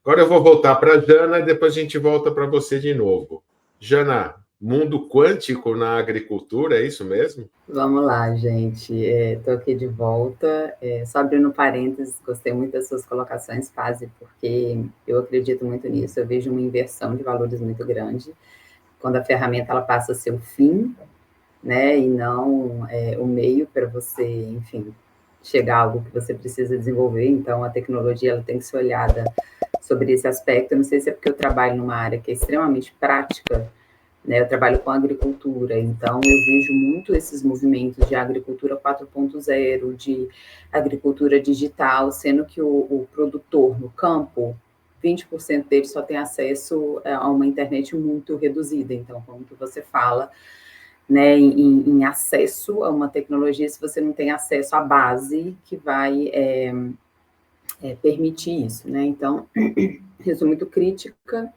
Agora eu vou voltar para a Jana e depois a gente volta para você de novo. Jana, mundo quântico na agricultura, é isso mesmo? Vamos lá, gente. Estou aqui de volta. Só abrindo parênteses, gostei muito das suas colocações, Pazzi, porque eu acredito muito nisso. Eu vejo uma inversão de valores muito grande quando a ferramenta ela passa a ser o fim, né, e não o meio para você, enfim, chegar a algo que você precisa desenvolver. Então, a tecnologia ela tem que ser olhada sobre esse aspecto. Eu não sei se é porque eu trabalho numa área que é extremamente prática, né? Eu trabalho com agricultura, então eu vejo muito esses movimentos de agricultura 4.0, de agricultura digital, sendo que o produtor no campo, 20% dele só tem acesso a uma internet muito reduzida. Então, como que você fala, né, em acesso a uma tecnologia, se você não tem acesso à base que vai permitir isso, né? Então, eu sou muito crítica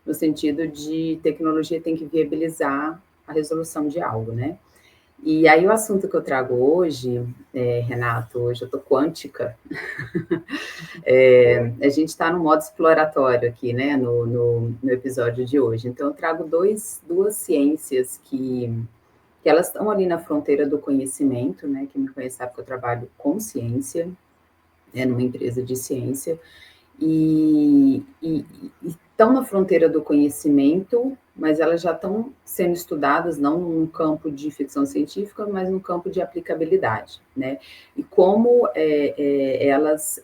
no sentido de tecnologia tem que viabilizar a resolução de algo, né? E aí o assunto que eu trago hoje, Renato, hoje eu tô quântica, a gente está no modo exploratório aqui, né, no episódio de hoje. Então eu trago duas ciências que elas estão ali na fronteira do conhecimento, né? Quem me conhece sabe que eu trabalho com ciência, numa empresa de ciência, e estão na fronteira do conhecimento, mas elas já estão sendo estudadas não num campo de ficção científica, mas no campo de aplicabilidade, né? E como elas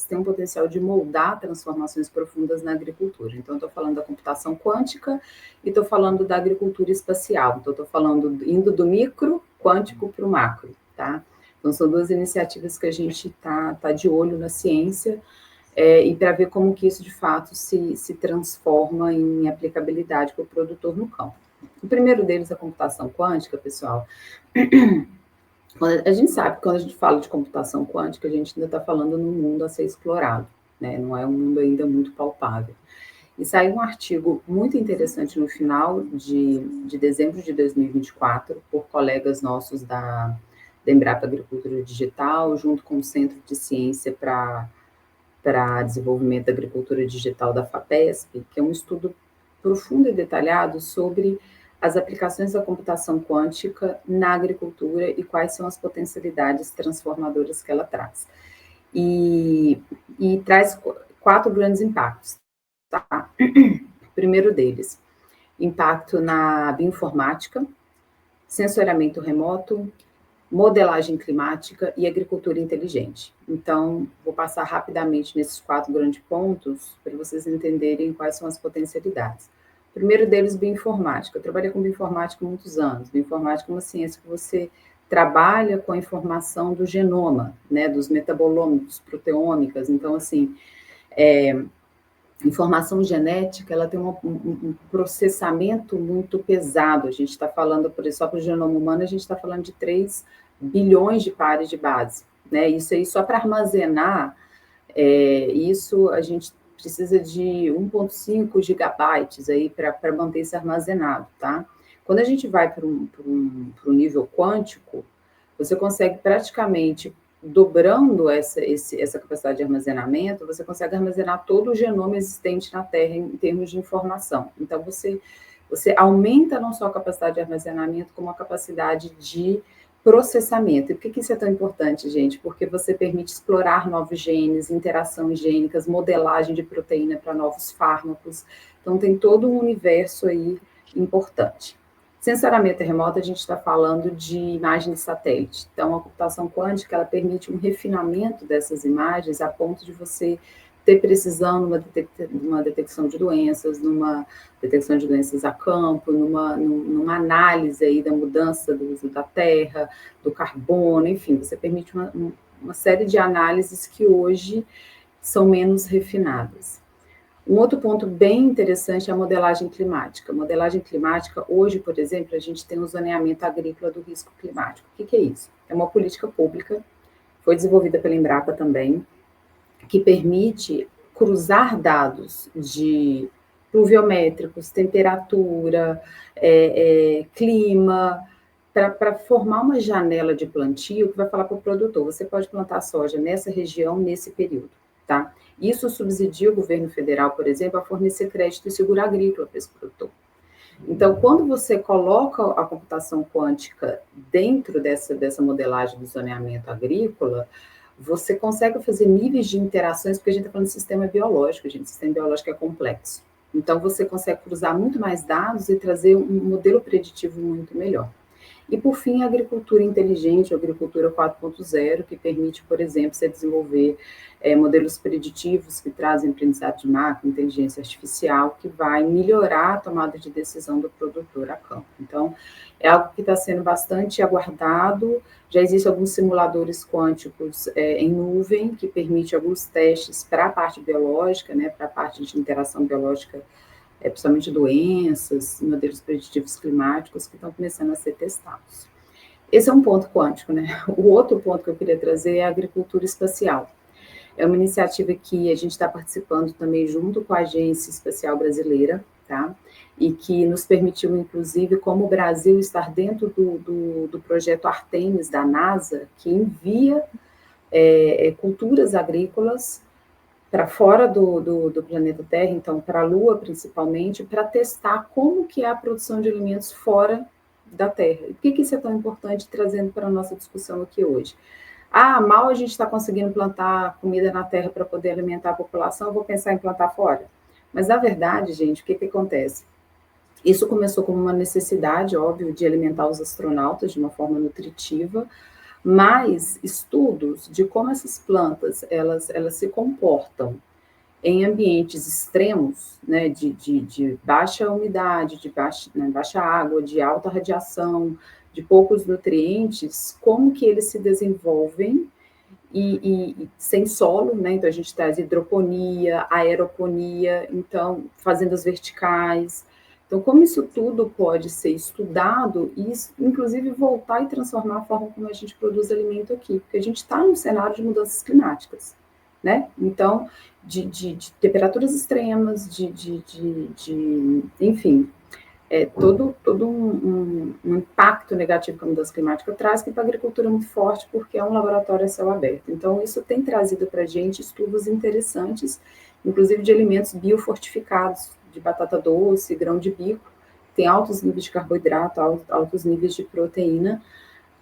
têm um potencial de moldar transformações profundas na agricultura. Então, estou falando da computação quântica e estou falando da agricultura espacial. Então, estou falando indo do micro quântico para o macro, tá? Então, são duas iniciativas que a gente tá de olho na ciência, e para ver como que isso, de fato, se transforma em aplicabilidade para o produtor no campo. O primeiro deles é a computação quântica, pessoal. A gente sabe que quando a gente fala de computação quântica, a gente ainda está falando num mundo a ser explorado, né? Não é um mundo ainda muito palpável. E saiu um artigo muito interessante no final de dezembro de 2024, por colegas nossos da Embrapa Agricultura Digital, junto com o Centro de Ciência para Desenvolvimento da Agricultura Digital da FAPESP, que é um estudo profundo e detalhado sobre as aplicações da computação quântica na agricultura e quais são as potencialidades transformadoras que ela traz. E traz 4 grandes impactos. Tá? O primeiro deles, impacto na bioinformática, sensoriamento remoto, modelagem climática e agricultura inteligente. Então, vou passar rapidamente nesses 4 grandes pontos para vocês entenderem quais são as potencialidades. O primeiro deles, bioinformática. Eu trabalhei com bioinformática há muitos anos. Bioinformática é uma ciência que você trabalha com a informação do genoma, né, dos metabolômicos, proteômicas. Então, assim, informação genética, ela tem um processamento muito pesado. A gente está falando, por exemplo, só para o genoma humano, a gente está falando de 3 bilhões de pares de base, né? Isso aí, só para armazenar, isso a gente precisa de 1,5 gigabytes aí para manter isso armazenado, tá? Quando a gente vai para um nível quântico, você consegue praticamente dobrando essa capacidade de armazenamento, você consegue armazenar todo o genoma existente na Terra em termos de informação. Então, você aumenta não só a capacidade de armazenamento, como a capacidade de processamento. E por que isso é tão importante, gente? Porque você permite explorar novos genes, interações gênicas, modelagem de proteína para novos fármacos. Então, tem todo um universo aí importante. Sensoriamento remoto, a gente está falando de imagem de satélite. Então, a computação quântica, ela permite um refinamento dessas imagens a ponto de você ter precisão numa detecção de doenças, numa detecção de doenças a campo, numa análise aí da mudança do uso da terra, do carbono, enfim, você permite uma série de análises que hoje são menos refinadas. Um outro ponto bem interessante é a modelagem climática. A modelagem climática, hoje, por exemplo, a gente tem o zoneamento agrícola do risco climático. O que é isso? É uma política pública, foi desenvolvida pela Embrapa também, que permite cruzar dados de pluviométricos, temperatura, clima, para formar uma janela de plantio que vai falar para o produtor, você pode plantar soja nessa região, nesse período. tá? Isso subsidia o governo federal, por exemplo, a fornecer crédito e seguro agrícola para esse produtor. Então, quando você coloca a computação quântica dentro dessa modelagem do zoneamento agrícola, você consegue fazer níveis de interações, porque a gente está falando de sistema biológico, gente, o sistema biológico é complexo. Então, você consegue cruzar muito mais dados e trazer um modelo preditivo muito melhor. E, por fim, a agricultura inteligente, a agricultura 4.0, que permite, por exemplo, você desenvolver modelos preditivos que trazem aprendizado de máquina, inteligência artificial, que vai melhorar a tomada de decisão do produtor a campo. Então, é algo que está sendo bastante aguardado. Já existem alguns simuladores quânticos em nuvem, que permite alguns testes para a parte biológica, né, para a parte de interação biológica, principalmente doenças, modelos preditivos climáticos que estão começando a ser testados. Esse é um ponto quântico, né? O outro ponto que eu queria trazer é a agricultura espacial. É uma iniciativa que a gente está participando também junto com a Agência Espacial Brasileira, tá? E que nos permitiu, inclusive, como o Brasil estar dentro do projeto Artemis da NASA, que envia culturas agrícolas para fora do planeta Terra, então para a Lua principalmente, para testar como que é a produção de alimentos fora da Terra. E por que isso é tão importante, trazendo para a nossa discussão aqui hoje? Mal a gente está conseguindo plantar comida na Terra para poder alimentar a população, eu vou pensar em plantar fora. Mas, na verdade, gente, o que acontece? Isso começou como uma necessidade, óbvio, de alimentar os astronautas de uma forma nutritiva, mas estudos de como essas plantas elas se comportam em ambientes extremos, né, de baixa umidade, de baixa água, de alta radiação, de poucos nutrientes, como que eles se desenvolvem e sem solo, né? Então a gente traz hidroponia, aeroponia, então fazendas verticais. Então, como isso tudo pode ser estudado e, inclusive, voltar e transformar a forma como a gente produz alimento aqui, porque a gente está num cenário de mudanças climáticas, né? Então, de temperaturas extremas, enfim, todo um impacto negativo que a mudança climática traz, que para a agricultura é muito forte, porque é um laboratório a céu aberto. Então, isso tem trazido para a gente estudos interessantes, inclusive de alimentos biofortificados, de batata doce, grão de bico, tem altos níveis de carboidrato, altos níveis de proteína,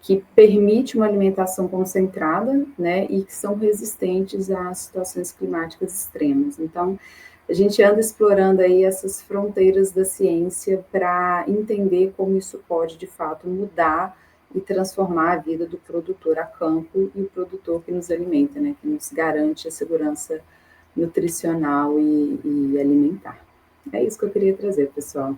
que permite uma alimentação concentrada, né, e que são resistentes a situações climáticas extremas. Então, a gente anda explorando aí essas fronteiras da ciência para entender como isso pode, de fato, mudar e transformar a vida do produtor a campo e o produtor que nos alimenta, né, que nos garante a segurança nutricional e alimentar. É isso que eu queria trazer, pessoal.